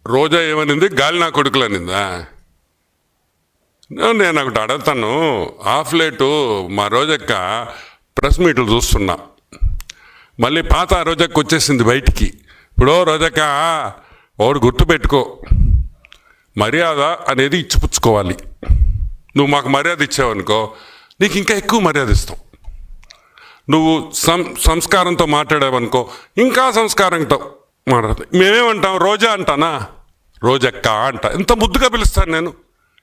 రోజా ఏమనింది? గాలి నా కొడుకులు అనిందా? నేను ఒకటి అడుగుతాను. హాఫ్ లేటు మా రోజక్క ప్రెస్ మీట్లు చూస్తున్నా, మళ్ళీ పాత రోజక్క వచ్చేసింది బయటికి. ఇప్పుడు రోజక్క ఒకడు గుర్తుపెట్టుకో, మర్యాద అనేది ఇచ్చిపుచ్చుకోవాలి. నువ్వు మాకు మర్యాద ఇచ్చావనుకో, నీకు ఇంకా ఎక్కువ మర్యాద ఇస్తాం. నువ్వు సంస్కారంతో మాట్లాడావనుకో, ఇంకా సంస్కారంతో మాట్లాడతాం. మేమేమంటాం? రోజా అంటానా? రోజక్క అంట. ఎంత ముద్దుగా పిలుస్తాను నేను.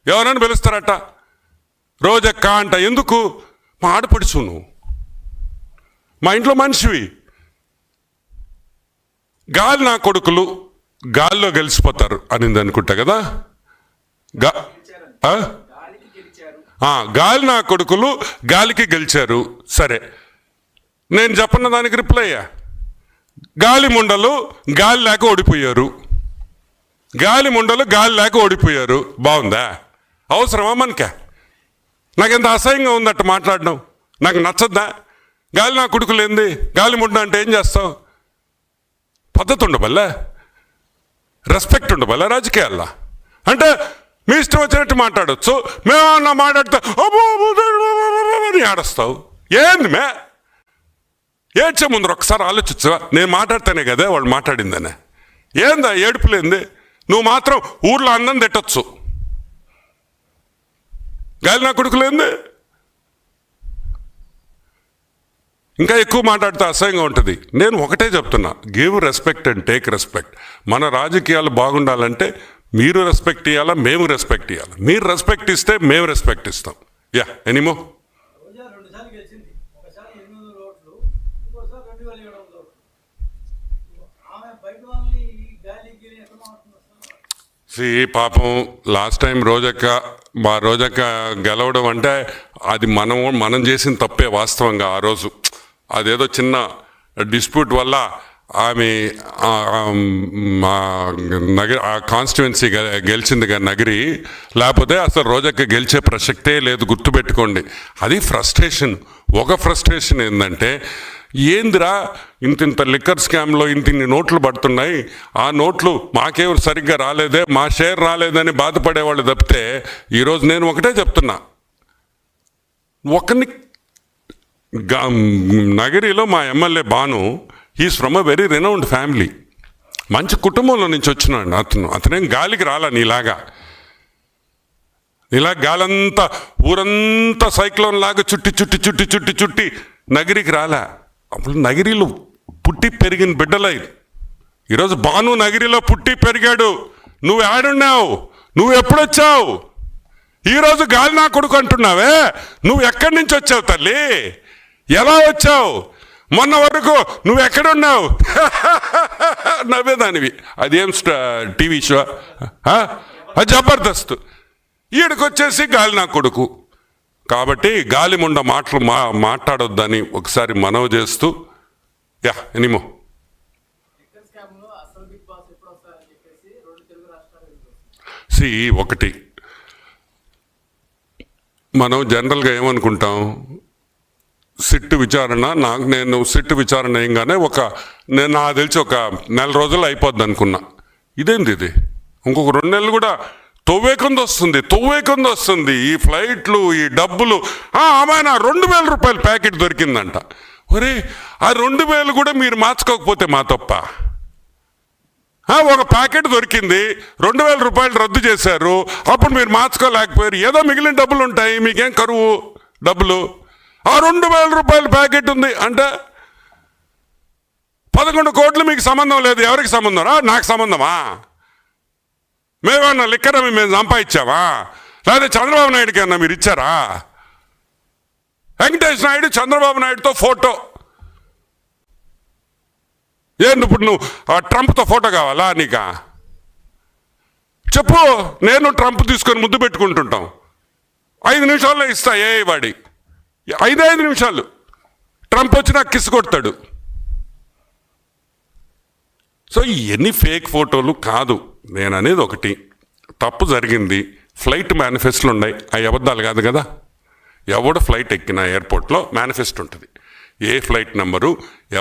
ఎవరైనా పిలుస్తారట రోజక్క అంట. ఎందుకు? మా ఆడపడుచు, నువ్వు మా ఇంట్లో మనిషివి. గాలి నా కొడుకులు గాల్లో గెలిచిపోతారు అనింది అనుకుంటా కదా. గాలి నా కొడుకులు గాలికి గెలిచారు. సరే, నేను చెప్పన్న దానికి రిప్లై అయ్యా. గాలి ముండలు గాలి లేక ఓడిపోయారు. గాలి ముండలు గాలి లేక ఓడిపోయారు. బాగుందా? అవసరమా మనకే? నాకెంత అసహ్యంగా ఉందట మాట్లాడడం. నాకు నచ్చద్దా? గాలి నా కొడుకులు ఏంది? గాలి ముండ అంటే ఏం చేస్తావు? పద్ధతి ఉండబల్లా, రెస్పెక్ట్ ఉండబల్లా రాజకీయాల్లో. అంటే మీ ఇష్టం వచ్చినట్టు మాట్లాడచ్చు. మేమన్నా మాట్లాడితే అని ఆడస్తావు. ఏంది మే? ఏడ్చే ముందర ఒకసారి ఆలోచించవా? నేను మాట్లాడితేనే కదా వాళ్ళు మాట్లాడిందనే. ఏందా ఏడుపులేంది? నువ్వు మాత్రం ఊర్లో అన్నం తిట్టచ్చు. గాలి నా కొడుకులేంది? ఇంకా ఎక్కువ మాట్లాడితే అసహ్యంగా ఉంటుంది. నేను ఒకటే చెప్తున్నా, give respect and take respect. మన రాజకీయాలు బాగుండాలంటే మీరు రెస్పెక్ట్ ఇవ్వాలా, మేము రెస్పెక్ట్ ఇవ్వాలి. మీరు రెస్పెక్ట్ ఇస్తే మేము రెస్పెక్ట్ ఇస్తాం. యా, ఎనీమో. పాపం లాస్ట్ టైం మా రోజక్క గెలవడం అంటే అది మనం చేసిన తప్పే. వాస్తవంగా ఆ రోజు అదేదో చిన్న డిస్ప్యూట్ వల్ల ఆమె ఆ కాన్స్టిట్యువెన్సీ గెలిచింది కదా నగరి. లేకపోతే అసలు రోజక్క గెలిచే ప్రసక్తే లేదు. గుర్తుపెట్టుకోండి. అది ఫ్రస్ట్రేషన్. ఒక ఫ్రస్ట్రేషన్ ఏంటంటే, ఏందిరా ఇంత లిక్కర్ స్కామ్లో ఇన్ని నోట్లు పడుతున్నాయి, ఆ నోట్లు మాకేవరు సరిగ్గా రాలేదే, మా షేర్ రాలేదని బాధపడేవాళ్ళు తప్పితే, ఈరోజు నేను ఒకటే చెప్తున్నా, ఒకరిని నగరిలో మా MLA Bhanu, he's from a very renowned family. మంచి కుటుంబంలో నుంచి వచ్చినాడు అతనేం గాలికి రాలా నీలాగా. గాలంతా ఊరంతా సైక్లోన్ లాగా చుట్టి చుట్టి చుట్టి చుట్టి చుట్టి నగరికి రాలా. అప్పుడు నగిరిలో పుట్టి పెరిగిన బిడ్డలై. ఈరోజు బాను నగిరిలో పుట్టి పెరిగాడు. నువ్వు ఆడున్నావు, నువ్వు ఎప్పుడొచ్చావు? ఈరోజు గాలి నా కొడుకు అంటున్నావే, నువ్వు ఎక్కడి నుంచి వచ్చావు తల్లి? ఎలా వచ్చావు? మొన్న వరకు నువ్వు ఎక్కడున్నావు? నవ్వేదానివి. అదేం టీవీ షో, అది జబర్దస్త్. ఈడకొచ్చేసి గాలి నా కొడుకు. కాబట్టి గాలి ముండ మాటలు మాట్లాడొద్దని ఒకసారి మనవి చేస్తూ, యా ఎనీమో. ఒకటి మనం జనరల్గా ఏమనుకుంటాం, సిట్టు విచారణ నేను సిట్టు విచారణ ఏంగానే నాకు తెలిసి ఒక నెల రోజులు అయిపోద్ది అనుకున్నా. ఇదేంది ఇది? ఇంకొక 2 నెలలు కూడా తొవ్వేకొంది వస్తుంది. ఈ ఫ్లైట్లు, ఈ డబ్బులు. ఆమెనా 2,000 రూపాయల ప్యాకెట్ దొరికిందంట. ఒరే, ఆ 2,000 కూడా మీరు మార్చుకోకపోతే మా తప్ప. ఒక ప్యాకెట్ దొరికింది, 2,000 రూపాయలు రద్దు చేశారు, అప్పుడు మీరు మార్చుకోలేకపోయారు. ఏదో మిగిలిన డబ్బులు ఉంటాయి, మీకేం కరువు డబ్బులు. ఆ 2,000 రూపాయల ప్యాకెట్ ఉంది అంటే 11 కోట్లు మీకు సంబంధం లేదు. ఎవరికి సంబంధం రా? నాకు సంబంధమా? మేమన్నా లిక్కరమి మేము సంపాదించావా? లేదా చంద్రబాబు నాయుడుకి అన్నా మీరు ఇచ్చారా? వెంకటేష్ నాయుడు చంద్రబాబు నాయుడుతో ఫోటో. ఏంటి ఇప్పుడు నువ్వు ట్రంప్తో ఫోటో కావాలా నీకా? చెప్పు. నేను ట్రంప్ తీసుకొని ముద్దు పెట్టుకుంటుంటాం. 5 నిమిషాల్లో ఇస్తా. వాడి 5 నిమిషాలు ట్రంప్ వచ్చి నాకు కిస్ కొడతాడు. సో ఇవన్నీ ఫేక్ ఫోటోలు కాదు. నేను అనేది ఒకటి, తప్పు జరిగింది. ఫ్లైట్ మేనిఫెస్టోలు ఉన్నాయి, అవి అబద్ధాలు కాదు కదా. ఎవడు ఫ్లైట్ ఎక్కిన ఎయిర్పోర్ట్లో మేనిఫెస్టో ఉంటుంది, ఏ ఫ్లైట్ నెంబరు,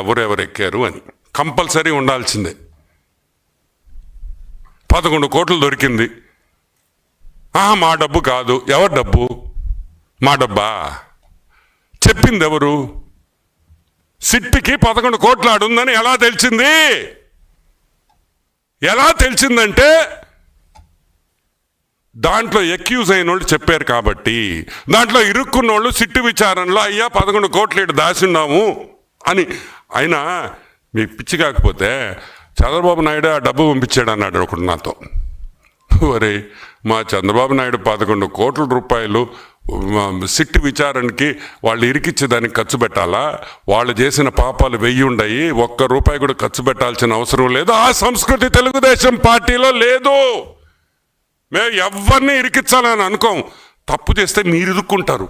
ఎవరెవరు ఎక్కారు అని కంపల్సరీ ఉండాల్సిందే. 11 కోట్లు దొరికింది. మా డబ్బు కాదు. ఎవరి డబ్బు? మా డబ్బా? చెప్పింది ఎవరు? సిట్కి 11 కోట్లు ఆడుందని ఎలా తెలిసింది? ఎలా తెలిసిందంటే దాంట్లో ఎక్యూజ్ అయిన వాళ్ళు చెప్పారు కాబట్టి. దాంట్లో ఇరుక్కున్న వాళ్ళు సిట్టు విచారణలో అయ్యా 11 కోట్లు ఇటు దాచున్నాము అని. అయినా మీకు పిచ్చి కాకపోతే చంద్రబాబు నాయుడు ఆ డబ్బు పంపించాడు అన్నాడు ఒకడు నాతో. మరి మా చంద్రబాబు నాయుడు 11 కోట్ల రూపాయలు సిట్టు విచారణకి వాళ్ళు ఇరికిచ్చేదానికి ఖర్చు పెట్టాలా? వాళ్ళు చేసిన పాపాలు 1000 ఉన్నాయి, 1 రూపాయి కూడా ఖర్చు పెట్టాల్సిన అవసరం లేదు. ఆ సంస్కృతి తెలుగుదేశం పార్టీలో లేదు. మేము ఎవరిని ఇరికించాలని అనుకోం. తప్పు చేస్తే మీరు ఇరుక్కుంటారు.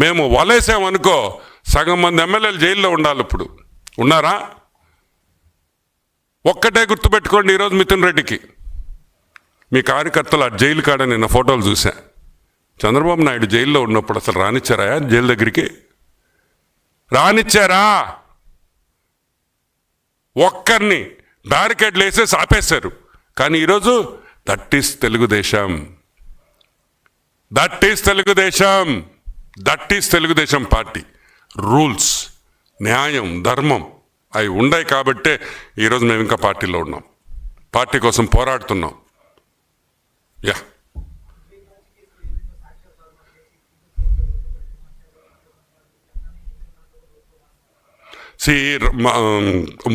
మేము వలేసామనుకో సగం మంది ఎమ్మెల్యేలు జైల్లో ఉండాలి. ఇప్పుడు ఉన్నారా? ఒక్కటే గుర్తుపెట్టుకోండి. ఈరోజు మిథున్ రెడ్డికి మీ కార్యకర్తలు ఆ జైలు కాడ నిన్న ఫోటోలు చూసా. చంద్రబాబు నాయుడు జైల్లో ఉన్నప్పుడు అసలు రానిచ్చారా జైలు దగ్గరికి? రానిచ్చారా? ఒక్కరిని బ్యారికేడ్లు వేసేసి ఆపేశారు. కానీ ఈరోజు that is Telugu Desam. That is Telugu Desam. That is Telugu Desam party. Rules, న్యాయం, ధర్మం అవి ఉన్నాయి కాబట్టే ఈరోజు మేము ఇంకా పార్టీలో ఉన్నాం. పార్టీ కోసం పోరాడుతున్నాం. యా,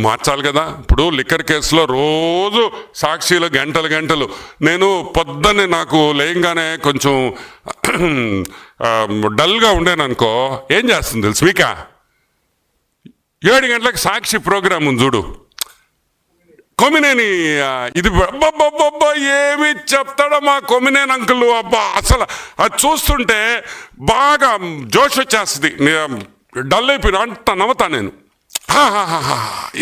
మార్చాలి కదా. ఇప్పుడు లిక్కర్ కేసులో రోజు సాక్షిలో గంటలు నేను పొద్దున్నే నాకు లేయంగానే కొంచెం డల్గా ఉండేను అనుకో, ఏం చేస్తుంది తెలుసు మీకా? 7 గంటలకు సాక్షి ప్రోగ్రామ్ ఉంది చూడు, కొమ్మినేని. ఇది అబ్బబ్బబ్బబ్బా ఏమి చెప్తాడో మా కొమ్మినేని అంకుల్. అబ్బా అసలు అది చూస్తుంటే బాగా జోష్ వచ్చేస్తుంది. డల్ అయిపోయినా అంత నవ్వుతా నేను.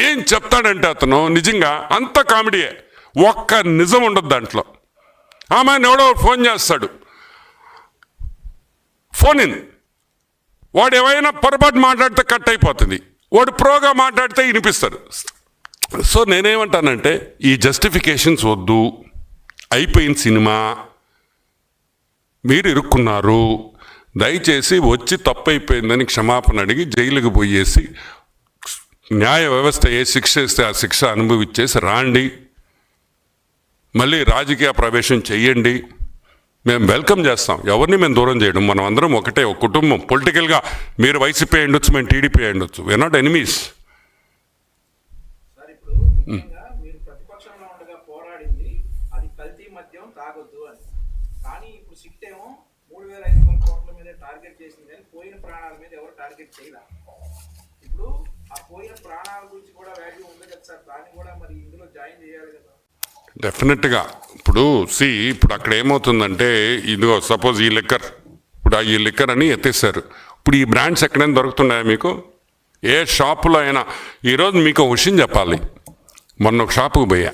ఏం చెప్తాడంటే అతను నిజంగా అంత కామెడీయే, ఒక్క నిజం ఉండదు దాంట్లో. ఆమె ఎవడో ఫోన్ చేస్తాడు, ఫోన్ ఇన్, వాడు ఏమైనా పొరపాటు మాట్లాడితే కట్ అయిపోతుంది, వాడు ప్రోగా మాట్లాడితే వినిపిస్తారు. సో నేనేమంటానంటే ఈ జస్టిఫికేషన్స్ వద్దు. అయిపోయిన సినిమా, మీరు ఇరుక్కున్నారు. దయచేసి వచ్చి తప్పైపోయిందని క్షమాపణ అడిగి జైలుకి పోయేసి న్యాయ వ్యవస్థ ఏ శిక్ష ఇస్తే ఆ శిక్ష అనుభవించేసి రాండి. మళ్ళీ రాజకీయ ప్రవేశం చెయ్యండి. మేము వెల్కమ్ చేస్తాం. ఎవరిని మేము దూరం చేయడం. మనం అందరం ఒకటే, ఒక కుటుంబం. పొలిటికల్గా మీరు వైసీపీ అయ్యుండొచ్చు, మేము టీడీపీ అయ్యుండొచ్చు. We're not enemies. డెఫినెట్గా. ఇప్పుడు ఇప్పుడు అక్కడ ఏమవుతుందంటే, ఇదిగో సపోజ్ ఈ లిక్కర్, ఇప్పుడు ఈ లిక్కర్ అని ఎత్తేసారు. ఇప్పుడు ఈ బ్రాండ్స్ ఎక్కడైనా దొరుకుతున్నాయా మీకు? ఏ షాపులో అయినా? ఈరోజు మీకు ఒక విషయం చెప్పాలి. మొన్న ఒక షాపుకి పోయా,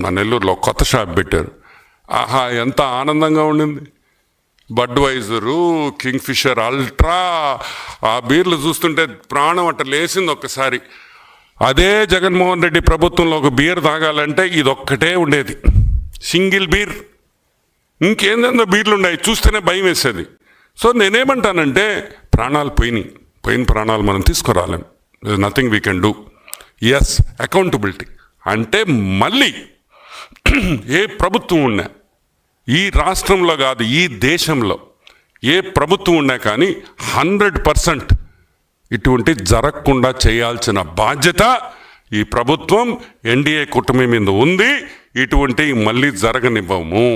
మా నెల్లూరులో కొత్త షాప్ పెట్టారు. ఆహా ఎంత ఆనందంగా ఉండింది. బడ్వైజరు, కింగ్ ఫిషర్, అల్ట్రా, ఆ బీర్లు చూస్తుంటే ప్రాణం అట్ట లేసింది ఒక్కసారి. అదే జగన్మోహన్ రెడ్డి ప్రభుత్వంలో ఒక బీర్ తాగాలంటే ఇదొక్కటే ఉండేది, సింగిల్ బీర్. ఇంకేందో బీర్లు ఉన్నాయి, చూస్తేనే భయం వేసేది. సో నేనేమంటానంటే ప్రాణాలు పోయిన ప్రాణాలు మనం తీసుకురాలేం. Nothing we can do. Yes, accountability అంటే మళ్ళీ ఏ ప్రభుత్వం ఉన్నా, ఈ రాష్ట్రంలో కాదు ఈ దేశంలో ఏ ప్రభుత్వం ఉన్నా కానీ 100% ఇటువంటి జరగకుండా చేయాల్సిన బాధ్యత ఈ ప్రభుత్వం, ఎన్డీఏ కూటమి మీద ఉంది. ఇటువంటి మళ్ళీ జరగనివ్వము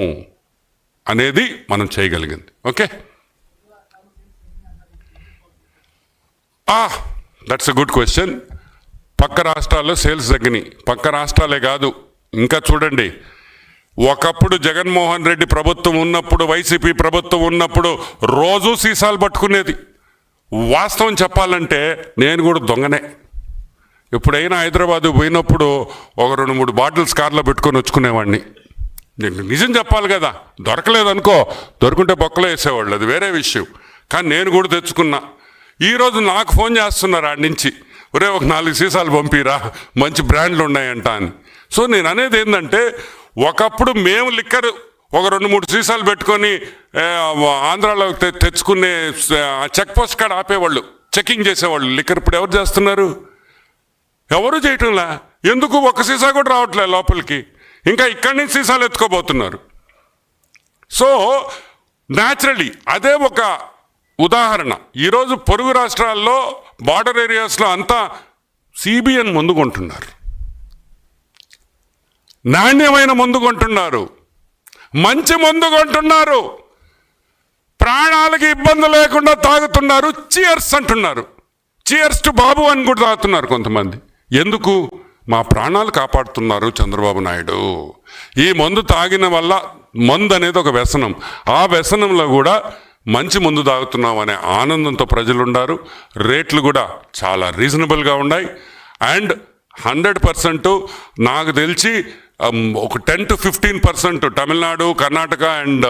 అనేది మనం చేయగలిగింది. Okay, that's a good question. పక్క రాష్ట్రాల్లో సేల్స్ తగ్గినాయి. పక్క రాష్ట్రాలే కాదు, ఇంకా చూడండి. ఒకప్పుడు జగన్మోహన్ రెడ్డి ప్రభుత్వం ఉన్నప్పుడు, వైసీపీ ప్రభుత్వం ఉన్నప్పుడు రోజు సీసాలు పట్టుకునేది. వాస్తవం చెప్పాలంటే నేను కూడా దొంగనే. ఎప్పుడైనా హైదరాబాదు పోయినప్పుడు ఒక 2-3 బాటిల్స్ కార్లో పెట్టుకొని వచ్చుకునేవాడిని. నిజం చెప్పాలి కదా, దొరకలేదనుకో, దొరుకుంటే బొక్కలో వేసేవాళ్ళు, అది వేరే విషయం. కానీ నేను కూడా తెచ్చుకున్నా. ఈరోజు నాకు ఫోన్ చేస్తున్నారు ఆడి నుంచి, ఒరే ఒక 4 సీసాలు పంపిరా, మంచి బ్రాండ్లు ఉన్నాయంట అని. సో నేను అనేది ఏంటంటే, ఒకప్పుడు మేము లిక్కర్ ఒక 2-3 సీసాలు పెట్టుకొని ఆంధ్రాలో తెచ్చుకునే చెక్ పోస్ట్ కాడ ఆపేవాళ్ళు, చెకింగ్ చేసేవాళ్ళు లిక్కర్. ఇప్పుడు ఎవరు చేస్తున్నారు? ఎవరు చేయటంలా. ఎందుకు? ఒక సీసా కూడా రావట్లే లోపలికి. ఇంకా ఇక్కడి నుంచి సీసాలు ఎత్తుకోబోతున్నారు. సో న్యాచురలీ అదే ఒక ఉదాహరణ. ఈరోజు పొరుగు రాష్ట్రాల్లో బార్డర్ ఏరియాస్లో అంతా CBN మందు కొంటున్నారు, నాణ్యమైన మందు కొంటున్నారు, మంచి మందు కొంటున్నారు, ప్రాణాలకి ఇబ్బంది లేకుండా తాగుతున్నారు. చియర్స్ అంటున్నారు, చియర్స్ టు బాబు అని కూడా తాగుతున్నారు కొంతమంది. ఎందుకు? మా ప్రాణాలు కాపాడుతున్నారు చంద్రబాబు నాయుడు. ఈ మందు తాగిన వల్ల, మందు అనేది ఒక వ్యసనం, ఆ వ్యసనంలో కూడా మంచి మందు తాగుతున్నాం అనే ఆనందంతో ప్రజలు ఉన్నారు. రేట్లు కూడా చాలా రీజనబుల్గా ఉన్నాయి. అండ్ 100% నాకు తెలిసి ఒక 10 to 15% తమిళనాడు, కర్ణాటక అండ్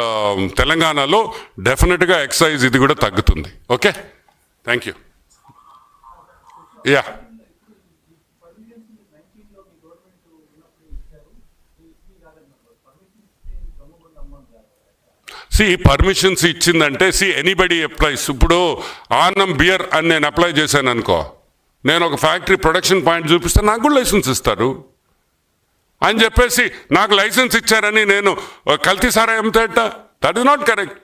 తెలంగాణలో డెఫినెట్గా ఎక్సైజ్ ఇది కూడా తగ్గుతుంది. Okay, thank you. Yeah, permissions ఇచ్చిందంటే ఎనీబడి అప్లైస్. ఇప్పుడు ఆనం బియర్ అని నేను అప్లై చేశాను అనుకో, నేను ఒక ఫ్యాక్టరీ ప్రొడక్షన్ పాయింట్ చూపిస్తే నాకు కూడా లైసెన్స్ ఇస్తారు అని చెప్పేసి, నాకు లైసెన్స్ ఇచ్చారని నేను కల్తీ సారా అమ్మితేట, that is not correct.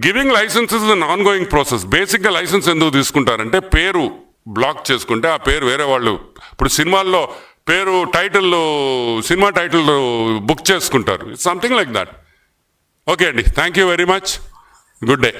Giving licences is an ongoing process. బేసిక్గా లైసెన్స్ ఎందుకు తీసుకుంటారంటే పేరు బ్లాక్ చేసుకుంటే ఆ పేరు వేరే వాళ్ళు, ఇప్పుడు సినిమాల్లో పేరు టైటిల్, సినిమా టైటిల్ బుక్ చేసుకుంటారు. Something like that. ఓకే అండి, thank you very much. Good day.